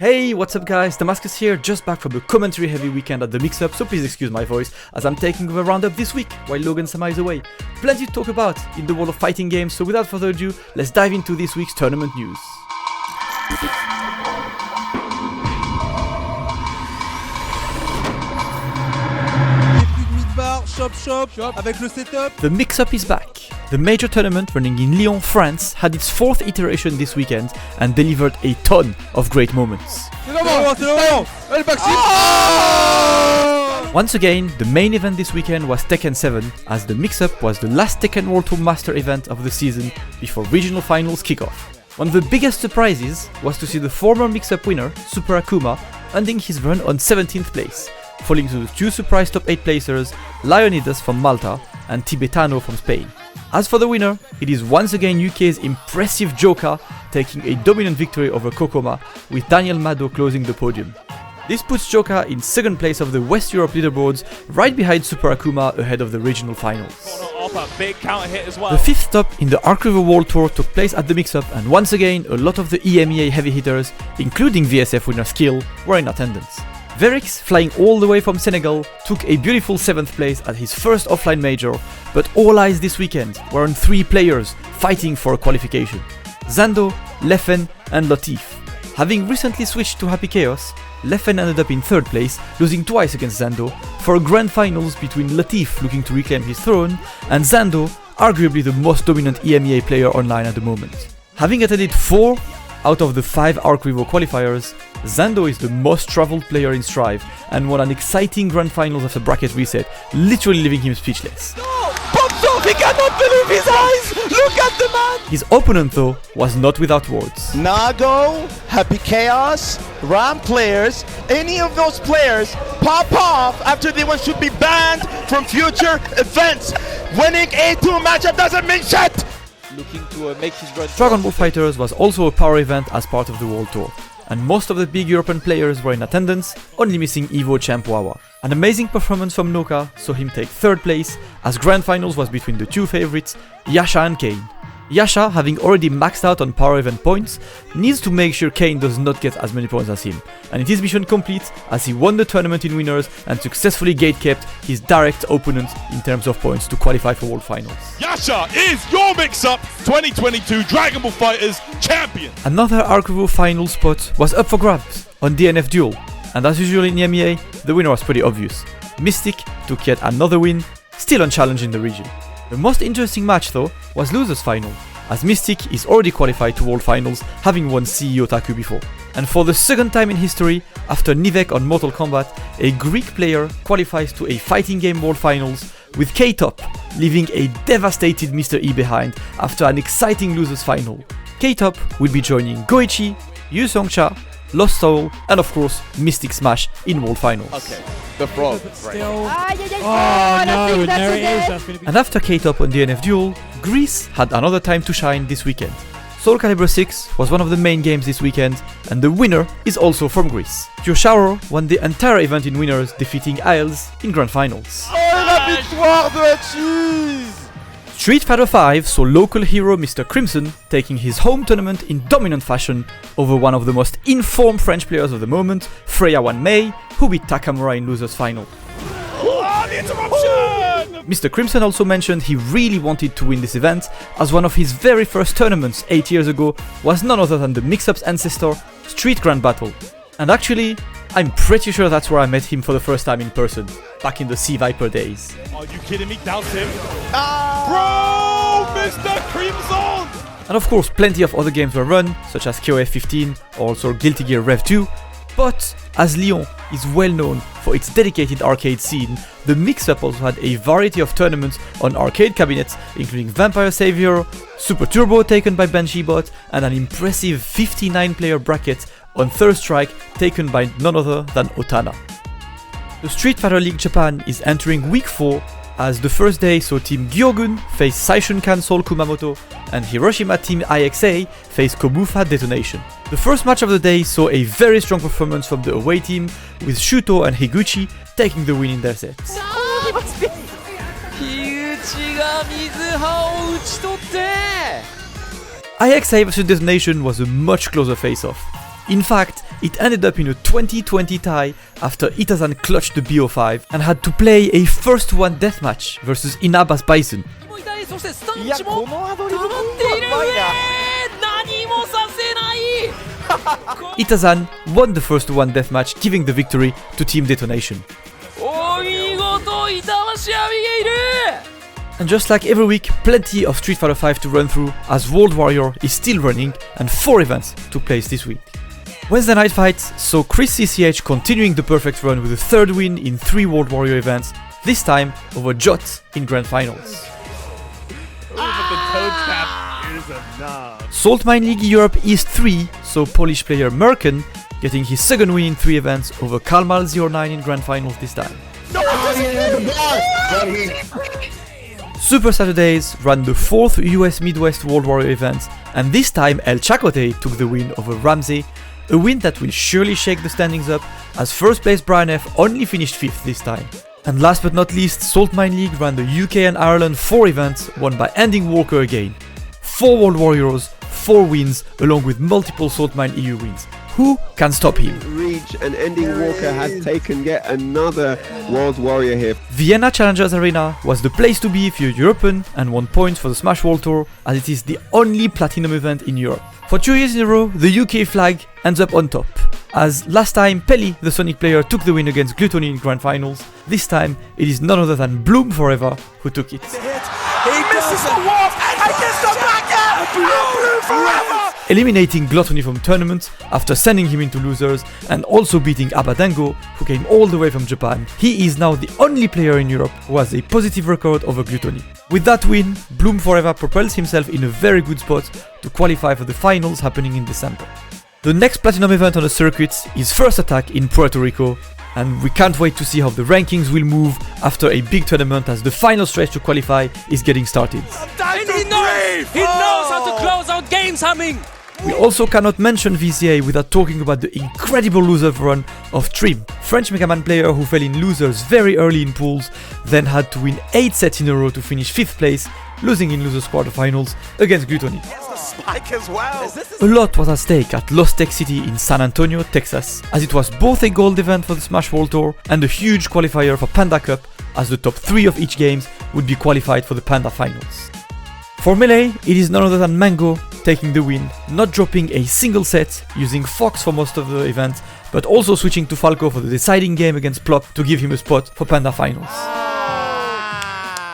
Hey, what's up guys, Damascus here, just back from a commentary heavy weekend at the Mixup, so please excuse my voice as I'm taking over Roundup this week while Logan Sama is away. Plenty to talk about in the world of fighting games, so without further ado, let's dive into this week's tournament news. Shop avec le setup. The Mixup is back. The major tournament running in Lyon, France had its fourth iteration this weekend and delivered a ton of great moments. Once again, the main event this weekend was Tekken 7, as the Mixup was the last Tekken World Tour Master event of the season before regional finals kick off. One of the biggest surprises was to see the former Mixup winner, Super Akuma, ending his run on 17th place, falling to the two surprise top 8 placers, Leonidas from Malta and Tibetano from Spain. As for the winner, it is once again UK's impressive Joker taking a dominant victory over Kokoma, with Daniel Mado closing the podium. This puts Joker in second place of the West Europe leaderboards, right behind Super Akuma ahead of the regional finals. The fifth stop in the Arc River World Tour took place at the Mixup, and once again a lot of the EMEA heavy hitters, including VSF winner Skill, were in attendance. Verix, flying all the way from Senegal, took a beautiful 7th place at his first offline major, but all eyes this weekend were on 3 players fighting for a qualification: Zando, Leffen and Latif. Having recently switched to Happy Chaos, Leffen ended up in 3rd place, losing twice against Zando, for a grand finals between Latif looking to reclaim his throne and Zando, arguably the most dominant EMEA player online at the moment. Having attended 4 out of the 5 Arc River qualifiers, Zando is the most travelled player in Strive and won an exciting grand finals after bracket reset, literally leaving him speechless. No! Pops off! He cannot believe his eyes! Look at the man! His opponent though was not without words. Nago, Happy Chaos, RAM players, any of those players pop off after they should be banned from future events. Winning A2 matchup doesn't mean shit! Looking to make his run. Dragon Ball Fighters was also a power event as part of the World Tour, and most of the big European players were in attendance, only missing Evo Champ Wawa. An amazing performance from Noka saw him take 3rd place, as grand finals was between the 2 favorites, Yasha and Kane. Yasha, having already maxed out on power event points, needs to make sure Kane does not get as many points as him, and it is mission complete as he won the tournament in winners and successfully gate-kept his direct opponent in terms of points to qualify for World Finals. Yasha is your Mix-Up 2022 Dragon Ball Fighters champion! Another Arc River final spot was up for grabs on DNF Duel, and as usual in EMEA, the winner was pretty obvious. Mystic took yet another win, still unchallenged in the region. The most interesting match though was Losers Final, as Mystic is already qualified to World Finals, having won CE Otaku before. And for the second time in history, after Nivek on Mortal Kombat, a Greek player qualifies to a fighting game World Finals, with K-Top leaving a devastated Mr. E behind after an exciting Losers Final. K-Top will be joining Goichi, Yu Songcha, Lost Soul, and of course Mystic Smash in World Finals. Okay, the frog. Right. Oh no, there it is. That's gonna be. And after K-Top on DNF Duel, Greece had another time to shine this weekend. Soul Calibur 6 was one of the main games this weekend, and the winner is also from Greece. Kyosharo won the entire event in winners, defeating Isles in grand finals. Oh, la victoire de Cheese! Street Fighter V saw local hero Mr. Crimson taking his home tournament in dominant fashion over one of the most informed French players of the moment, Freya Wan Mei, who beat Takamura in Losers Final. Oh, the interruption! Mr. Crimson also mentioned he really wanted to win this event, as one of his very first tournaments 8 years ago was none other than the Mix-Up's ancestor, Street Grand Battle. And actually, I'm pretty sure that's where I met him for the first time in person, back in the Sea Viper days. Are you kidding me? Doubts him. Bro, Mr. Crimson! And of course, plenty of other games were run, such as KOF 15 or also Guilty Gear Rev 2, but as Lyon is well known for its dedicated arcade scene, the Mix-Up also had a variety of tournaments on arcade cabinets, including Vampire Savior, Super Turbo taken by Banshee-Bot, and an impressive 59-player bracket on Third Strike taken by none other than Otana. The Street Fighter League Japan is entering week 4, as the first day saw Team Gyogun face Saishunkan Sol Kumamoto and Hiroshima Team IXA face Kobufa Detonation. The first match of the day saw a very strong performance from the away team, with Shuto and Higuchi taking the win in their sets. IXA vs Detonation was a much closer face-off. In fact, it ended up in a 20-20 tie after Itazan clutched the BO5 and had to play a first-to-one deathmatch versus Inaba's Bison. いやこのアドリブコンボはうまいな Itazan won the first-to-one deathmatch, giving the victory to Team Detonation. And just like every week, plenty of Street Fighter V to run through, as World Warrior is still running and 4 events took place this week. Wednesday night fights saw Chris CCH continuing the perfect run with a 3rd win in 3 World Warrior events, this time over Jot in Grand Finals. Salt Mine League Europe East 3 saw Polish player Merken getting his 2nd win in 3 events over Kalmal 09 in Grand Finals this time. Super Saturdays ran the 4th US Midwest World Warrior event, and this time El Chacote took the win over Ramsey, a win that will surely shake the standings up, as first place Brian F only finished 5th this time. And last but not least, Salt Mine League ran the UK and Ireland 4 events, won by Ending Walker again. 4 World Warriors, 4 wins, along with multiple Salt Mine EU wins. Who can stop him? Reach and Ending Walker has taken yet another World Warrior here. Vienna Challengers Arena was the place to be if you're European and want points for the Smash World Tour, as it is the only platinum event in Europe. For 2 years in a row, the UK flag ends up on top, as last time Pelly, the Sonic player, took the win against Gluttony in Grand Finals. This time it is none other than Bloom Forever who took it. He misses the wall and gets the back out! Bloom Forever! Eliminating Gluttony from tournaments after sending him into losers, and also beating Abadango, who came all the way from Japan. He is now the only player in Europe who has a positive record over Gluttony. With that win, Bloom Forever propels himself in a very good spot to qualify for the finals happening in December. The next platinum event on the circuit is First Attack in Puerto Rico, and we can't wait to see how the rankings will move after a big tournament, as the final stretch to qualify is getting started. And he knows how to close out games, Humming! We also cannot mention VCA without talking about the incredible loser run of Trim, French Mega Man player who fell in losers very early in pools, then had to win 8 sets in a row to finish 5th place, losing in losers quarterfinals against Gluttony. Spike as well. A lot was at stake at Lost Tech City in San Antonio, Texas, as it was both a gold event for the Smash World Tour and a huge qualifier for Panda Cup, as the top 3 of each games would be qualified for the Panda Finals. For Melee, it is none other than Mango taking the win, not dropping a single set, using Fox for most of the event, but also switching to Falco for the deciding game against Plop to give him a spot for Panda Finals.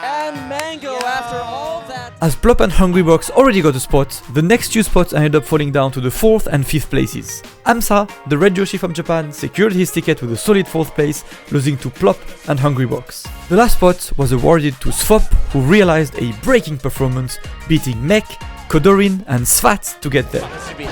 And Mango, after all that... As Plop and Hungrybox already got a spot, the next 2 spots ended up falling down to the 4th and 5th places. Amsa, the Red Yoshi from Japan, secured his ticket with a solid 4th place, losing to Plop and Hungrybox. The last spot was awarded to Svop, who realized a breaking performance, beating Mech, Kodorin and Svat to get there. That's it.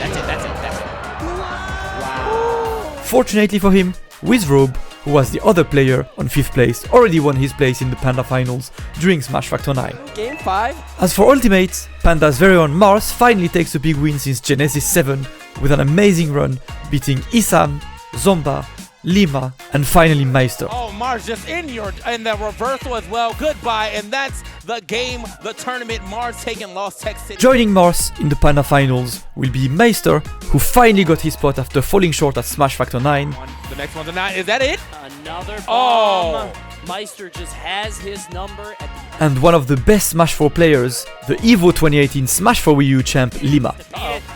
Fortunately for him, Wizrobe, who was the other player on 5th place, already won his place in the Panda Finals during Smash Factor 9. Game 5. As for Ultimates, Panda's very own Mars finally takes a big win since Genesis 7 with an amazing run, beating Isam, Zomba, Lima, and finally Meister. Oh, Mars just in the reversal as well. Goodbye, and that's the game, the tournament. Mars taking Lost Tech City. Joining Mars in the Panda Finals will be Meister, who finally got his spot after falling short at Smash Factor 9. The next one's a 9. Is that it? Another bomb. Oh. Meister just has his number at the And one of the best Smash 4 players, the EVO 2018 Smash 4 Wii U champ, Lima.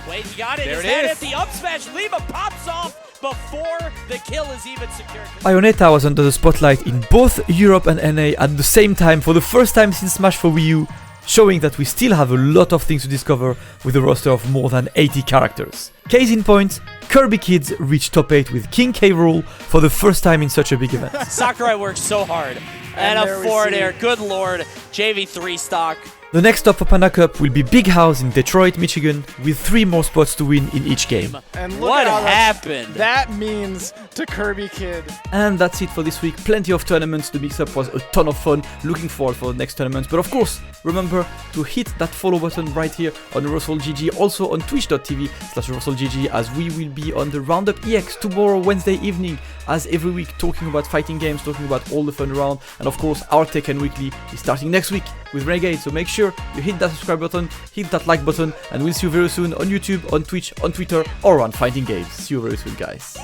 Wait, he got it. There His it head is. at the up smash. Lima pops off before the kill is even secured. Bayonetta was under the spotlight in both Europe and NA at the same time for the first time since Smash 4 Wii U, showing that we still have a lot of things to discover with a roster of more than 80 characters. Case in point, Kirby Kids reached top 8 with King K. Rool for the first time in such a big event. Sakurai works so hard. And a forward air. Good lord. JV3 stock. The next stop for Panda Cup will be Big House in Detroit, Michigan, with 3 more spots to win in each game. And look What at how happened? that means to Kirby Kid. And that's it for this week. Plenty of tournaments. The Mixup was a ton of fun. Looking forward for the next tournaments. But of course, remember to hit that follow button right here on RussellGG. Also on twitch.tv/RussellGG, as we will be on the Roundup EX tomorrow, Wednesday evening, as every week, talking about fighting games, talking about all the fun around. And of course, our Tekken Weekly is starting next week with Renegade. So make sure sure you hit that subscribe button, hit that like button, and we'll see you very soon on YouTube, on Twitch, on Twitter, or on Fighting Games. See you very soon, guys.